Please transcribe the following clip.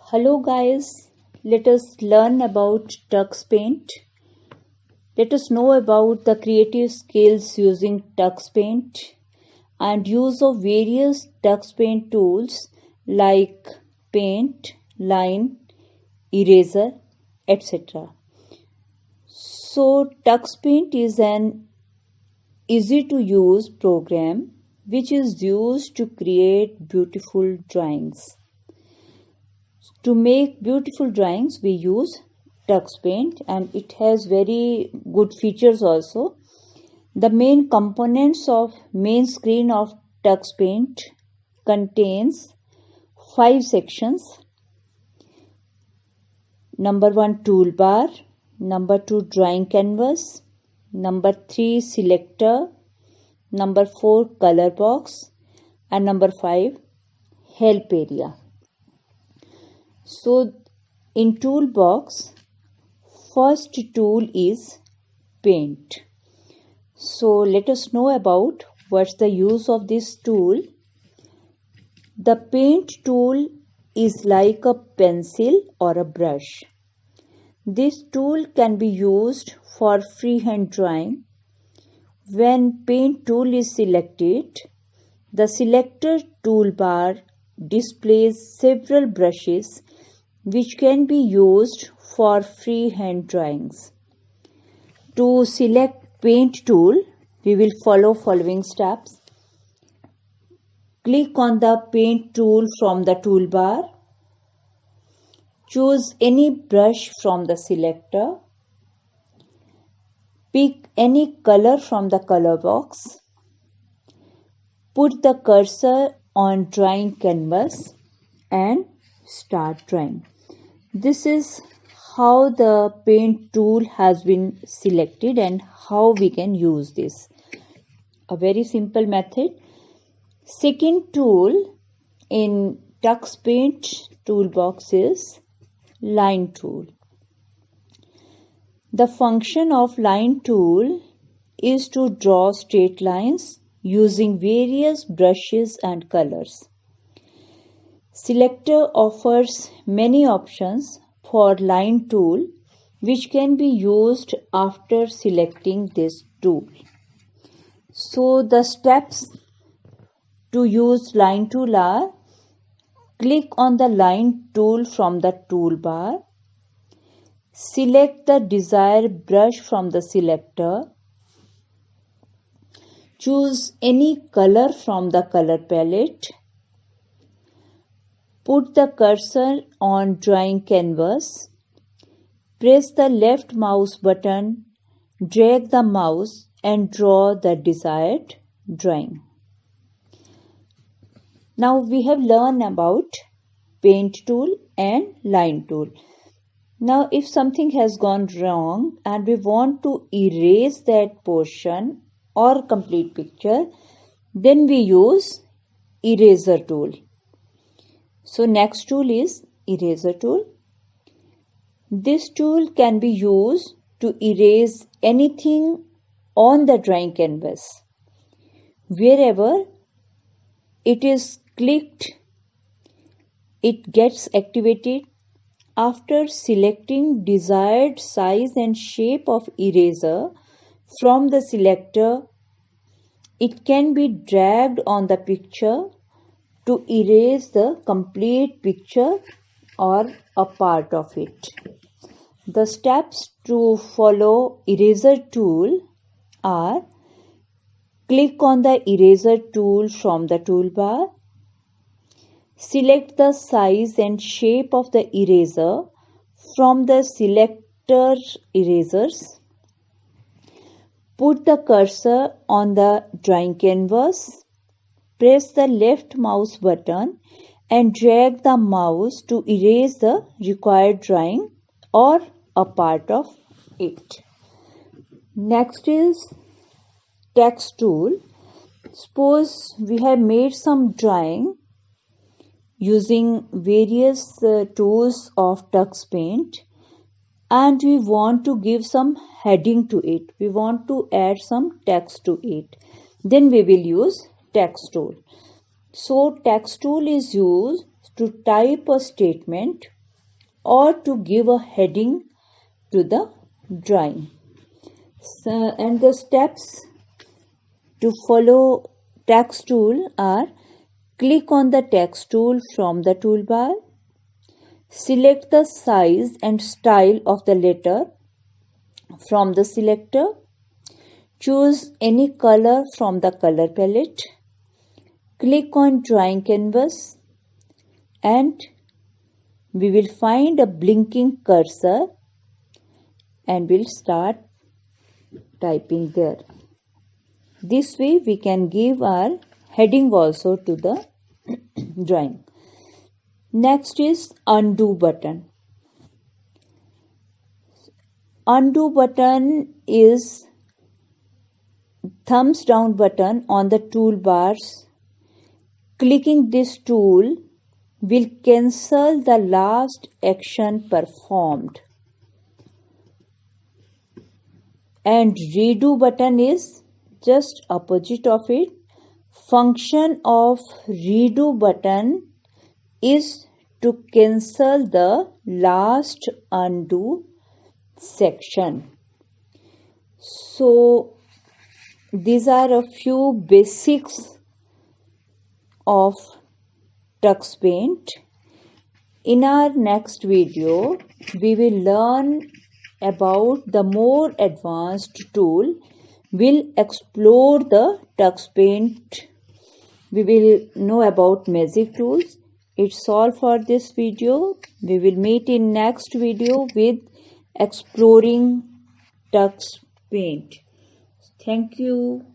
Hello guys, let us learn about Tux Paint. Let us know about the creative skills using Tux Paint and use of various Tux Paint tools like paint, line, eraser, etc. So Tux Paint is an easy to use program which is used to create beautiful drawings. To make beautiful drawings, we use Tux Paint and it has very good features also. The main components of main screen of Tux Paint contains 5 sections. Number 1 toolbar, number 2 drawing canvas, number 3 selector, number 4 color box and number 5 help area. So in toolbox, first tool is paint. So let us know about what's the use of this tool. The paint tool is like a pencil or a brush. This tool can be used for freehand drawing. When paint tool is selected, the selector toolbar displays several brushes which can be used for freehand drawings. To select paint tool, we will follow following steps. Click on the paint tool from the toolbar. Choose any brush from the selector. Pick any color from the color box. Put the cursor on drawing canvas and start drawing. This is how the paint tool has been selected and how we can use this. A very simple method. Second tool in Tux Paint toolbox is line tool. The function of line tool is to draw straight lines using various brushes and colors. Selector offers many options for line tool which can be used after selecting this tool. So the steps to use line tool are: click on the line tool from the toolbar, select the desired brush from the selector, choose any color from the color palette, put the cursor on drawing canvas, press the left mouse button, drag the mouse and draw the desired drawing. Now we have learned about paint tool and line tool. Now if something has gone wrong and we want to erase that portion or complete picture, then we use eraser tool. So next tool is eraser tool. This tool can be used to erase anything on the drawing canvas. Wherever it is clicked, it gets activated. After selecting desired size and shape of eraser from the selector, it can be dragged on the picture to erase the complete picture or a part of it. The steps to follow eraser tool are: click on the eraser tool from the toolbar, select the size and shape of the eraser from the selector erasers, put the cursor on the drawing canvas, press the left mouse button and drag the mouse to erase the required drawing or a part of it. Next is text tool. Suppose we have made some drawing using various tools of Tux Paint and we want to give some heading to it. We want to add some text to it. Then we will use text tool. So text tool is used to type a statement or to give a heading to the drawing. And the steps to follow text tool are: click on the text tool from the toolbar, select the size and style of the letter from the selector, choose any color from the color palette, click on drawing canvas, and we will find a blinking cursor and we'll start typing there. This way we can give our heading also to the drawing. Next is undo button. Undo button is thumbs down button on the toolbars. Clicking this tool will cancel the last action performed. And redo button is just opposite of it. Function of redo button is to cancel the last undo section. So these are a few basics of TuxPaint. In our next video, we will learn about the more advanced tool. We'll explore the TuxPaint. We will know about magic tools. It's all for this video. We will meet in next video with exploring TuxPaint. Thank you.